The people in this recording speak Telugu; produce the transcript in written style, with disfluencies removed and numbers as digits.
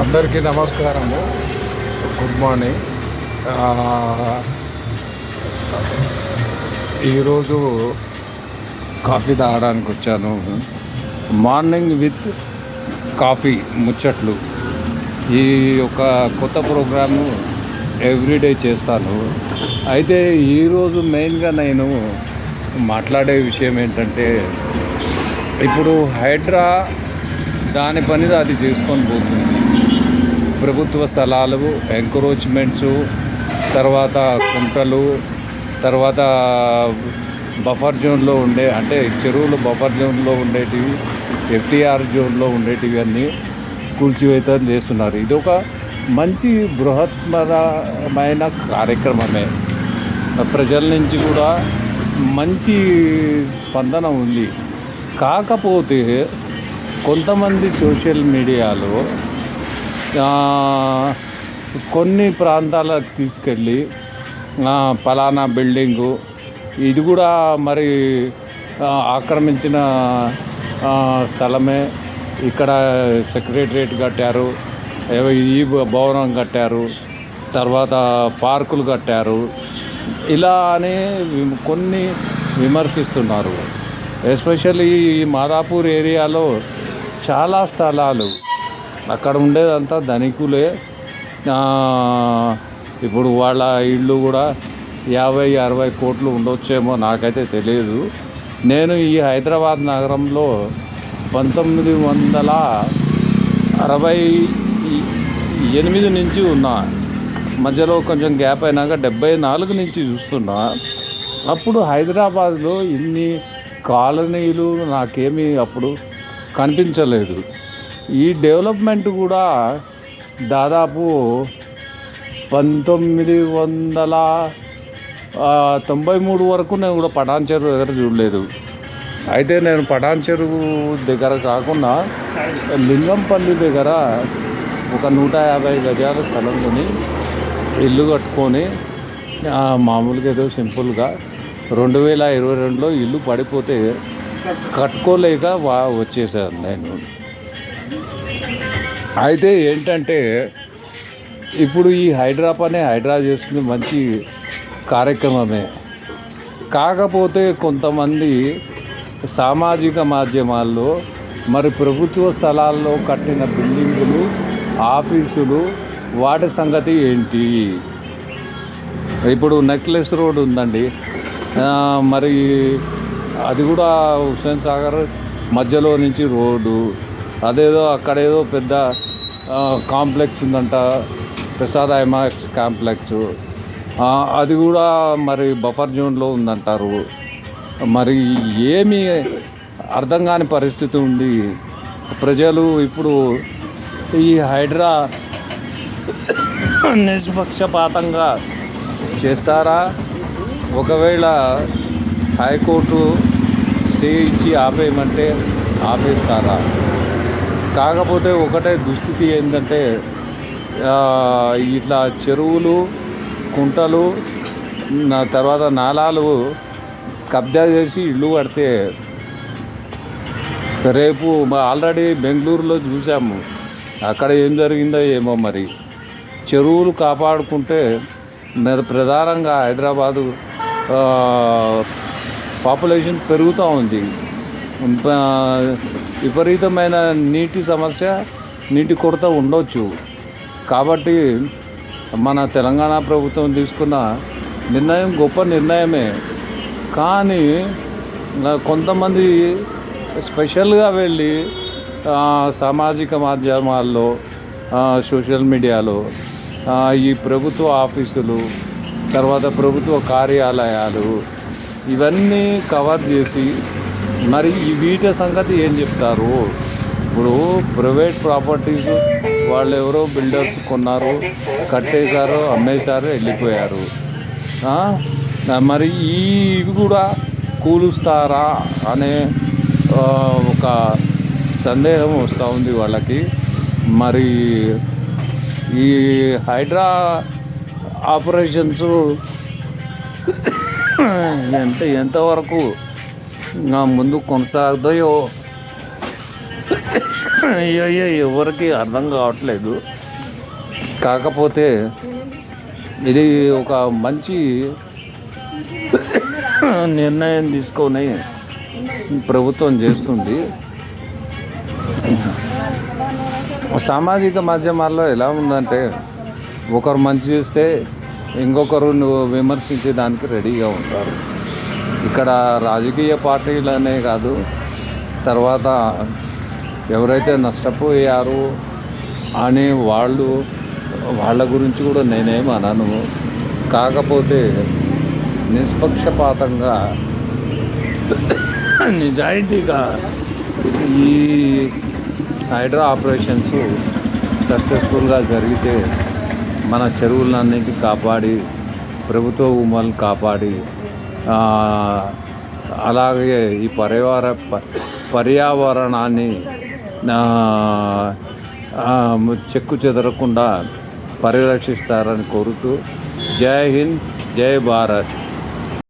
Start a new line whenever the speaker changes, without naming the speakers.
అందరికీ నమస్కారము. Good morning. ఈరోజు కాఫీ తాగడానికి వచ్చాను. మార్నింగ్ విత్ కాఫీ ముచ్చట్లు. ఈ యొక్క కొత్త ప్రోగ్రాము ఎవ్రీడే చేస్తాను. అయితే ఈరోజు మెయిన్గా నేను మాట్లాడే విషయం ఏంటంటే, ఇప్పుడు హైడ్రా దాని పని అది చేసుకొని పోతుంది. ప్రభుత్వ స్థలాలు ఎంక్రోచ్మెంట్స్, తర్వాత కుంటలు, తర్వాత బఫర్ జోన్లో ఉండే అంటే చెరువులు బఫర్ జోన్లో ఉండేటివి, ఎఫ్టీఆర్ జోన్లో ఉండేటివి అన్నీ కూల్చివేతలు చేస్తున్నారు. ఇది ఒక మంచి బృహత్మరమైన కార్యక్రమమే. ప్రజల నుంచి కూడా మంచి స్పందన ఉంది. కాకపోతే కొంతమంది సోషల్ మీడియాలో కొన్ని ప్రాంతాలకు తీసుకెళ్ళి ఫలానా బిల్డింగు ఇది కూడా మరి ఆక్రమించిన స్థలమే, ఇక్కడ సెక్రటరేట్ కట్టారు, ఈ భవనం కట్టారు, తర్వాత పార్కులు కట్టారు, ఇలా అని కొన్ని విమర్శిస్తున్నారు. ఎస్పెషల్లీ ఈ మాదాపూర్ ఏరియాలో చాలా స్థలాలు అక్కడ ఉండేదంతా ధనికులే. ఇప్పుడు వాళ్ళ ఇళ్ళు కూడా 50-60 కోట్లు ఉండొచ్చేమో, నాకైతే తెలియదు. నేను ఈ హైదరాబాద్ నగరంలో 1968 నుంచి ఉన్నా. మధ్యలో కొంచెం గ్యాప్ అయినాక 74 నుంచి చూస్తున్నా. అప్పుడు హైదరాబాద్లో ఇన్ని కాలనీలు నాకేమీ అప్పుడు కనిపించలేదు. ఈ డెవలప్మెంట్ కూడా దాదాపు 1993 వరకు నేను కూడా పటాన్ చెరువు దగ్గర చూడలేదు. అయితే నేను పటాన్ చెరువు దగ్గర కాకుండా లింగంపల్లి దగ్గర ఒక 150 గజాల స్థలం కొని ఇల్లు కట్టుకొని మామూలుగా ఏదో సింపుల్గా 2022లో ఇల్లు పడిపోతే కట్టుకోలేక వచ్చేసాను నేను. అయితే ఏంటంటే, ఇప్పుడు ఈ హైడ్రా చేస్తుంది మంచి కార్యక్రమమే. కాకపోతే కొంతమంది సామాజిక మాధ్యమాల్లో మరి ప్రభుత్వ స్థలాల్లో కట్టిన బిల్డింగులు, ఆఫీసులు వాటి సంగతి ఏంటి? ఇప్పుడు నెక్లెస్ రోడ్ ఉందండి, మరి అది కూడా హుస్సేన్ సాగర్ మధ్యలో నుంచి రోడ్డు, అదేదో అక్కడేదో పెద్ద కాంప్లెక్స్ ఉందంట, ప్రసాద్ ఐమాక్స్ కాంప్లెక్స్, అది కూడా మరి బఫర్ జోన్లో ఉందంటారు. మరి ఏమీ అర్థం కాని పరిస్థితి ఉంది. ప్రజలు ఇప్పుడు ఈ హైడ్రా నిష్పక్షపాతంగా చేస్తారా? ఒకవేళ హైకోర్టు స్టే ఇచ్చి ఆపేయమంటే ఆపేస్తారా? కాకపోతే ఒకటే దుస్థితి ఏంటంటే, ఇట్లా చెరువులు, కుంటలు, తర్వాత నాలాలు కబ్జా చేసి ఇల్లు కడితే, రేపు ఆల్రెడీ బెంగళూరులో చూసాము, అక్కడ ఏం జరిగిందో ఏమో. మరి చెరువులు కాపాడుకుంటే ప్రధానంగా హైదరాబాదు పాపులేషన్ పెరుగుతూ ఉంది. విపరీతమైన నీటి సమస్య, నీటి కొరత ఉండొచ్చు. కాబట్టి మన తెలంగాణ ప్రభుత్వం తీసుకున్న నిర్ణయం గొప్ప నిర్ణయమే. కానీ కొంతమంది స్పెషల్గా వెళ్ళి సామాజిక మాధ్యమాల్లో, సోషల్ మీడియాలో ఈ ప్రభుత్వ ఆఫీసులు, తర్వాత ప్రభుత్వ కార్యాలయాలు ఇవన్నీ కవర్ చేసి మరి ఈ వీటి సంగతి ఏం చెప్తారు? ఇప్పుడు ప్రైవేట్ ప్రాపర్టీస్ వాళ్ళు ఎవరో బిల్డర్స్ కొన్నారు, కట్టేశారు, అమ్మేశారు, వెళ్ళిపోయారు. మరి ఇవి కూడా కూలుస్తారా అనే ఒక సందేహం వస్తూ ఉంది వాళ్ళకి. మరి ఈ హైడ్రా ఆపరేషన్స్ ఎంతవరకు ముందు కొనసాగుతాయో అయ్యో ఎవరికి అర్థం కావట్లేదు. కాకపోతే ఇది ఒక మంచి నిర్ణయం తీసుకొని ప్రభుత్వం చేస్తుంది. సామాజిక మాధ్యమాల్లో ఎలా ఉందంటే ఒకరు మంచి చేస్తే ఇంకొకరు విమర్శించే దానికి రెడీగా ఉంటారు. ఇక్కడ రాజకీయ పార్టీలనే కాదు, తర్వాత ఎవరైతే నష్టపోయారో అని వాళ్ళ గురించి కూడా నేనేం అనను. కాకపోతే నిష్పక్షపాతంగా నిజాయితీగా ఈ హైడ్రా ఆపరేషన్స్ సక్సెస్ఫుల్గా జరిగితే మన చెరువులన్నింటినీ కాపాడి ప్రభుత్వ భూములను కాపాడి అలాగే ఈ పర్యావరణాన్ని చెక్కు చెదరకుండా పరిరక్షిస్తారని కోరుతూ జై హింద్, జై భారత్.